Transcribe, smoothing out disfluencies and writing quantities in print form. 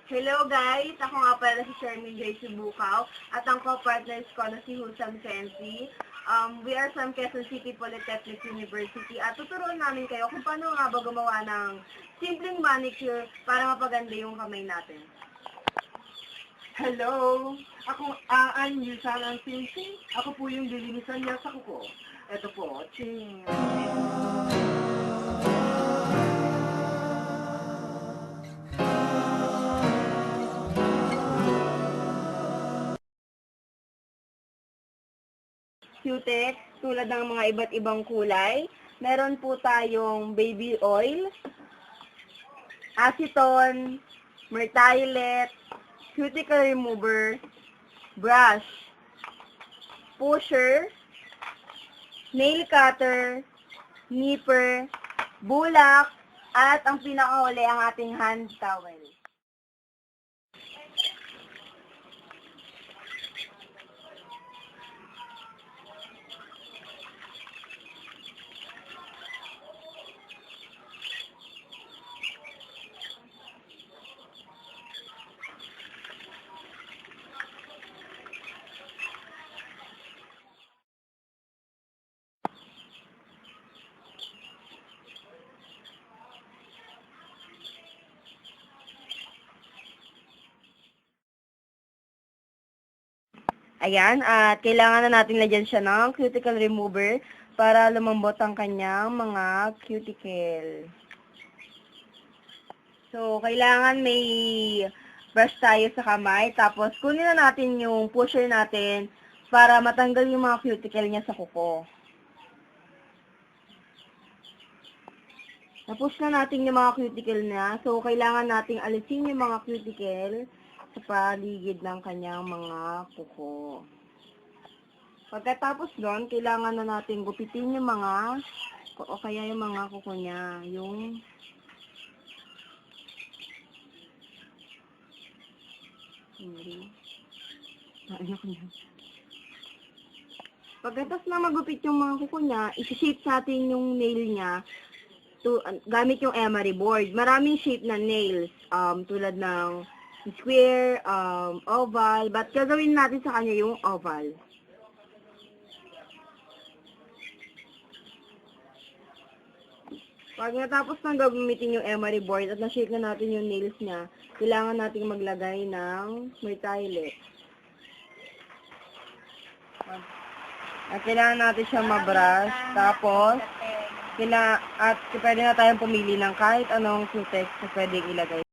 Hello guys! Ako nga pala si Shermin J. Subukaw at ang co-partners ko na si Husam Sensi. We are from Quezon City Polytechnic University at tuturuan namin kayo kung paano nga ba gumawa ng simpleng manicure para mapaganda yung kamay natin. Hello! I'm Yusan Sensi. Ako po yung lilinisan niya sa kuko. Ito po, ching! Cutex, tulad ng mga iba't ibang kulay. Meron po tayong baby oil, acetone, mertiolet, cuticle remover, brush, pusher, nail cutter, nipper, bulak, at ang pinakahuli ang ating hand towel. Ayan, at kailangan na natin lagyan siya ng cuticle remover para lumambot ang kanyang mga cuticle. So, kailangan may brush tayo sa kamay, tapos kunin na natin yung pusher natin para matanggal yung mga cuticle niya sa kuko. Tapos na natin yung mga cuticle niya, so kailangan nating alisin yung mga cuticle sa paligid ng kanyang mga kuko. Pagkatapos doon, kailangan na natin gupitin yung mga, o kaya yung mga kuko niya, yung pagkatapos na magupit yung mga kuko niya, isi-shape natin yung nail niya gamit yung emery board. Maraming shape na nails, tulad ng square, oval, but gagawin natin sa kanya yung oval. Pag natapos nang gamitin yung emery board at na-shape na natin yung nails niya, kailangan nating maglagay ng mertiolet. At kailangan natin siyang mabrush, tapos pwede na tayong pumili ng kahit anong cutex na pwedeng ilagay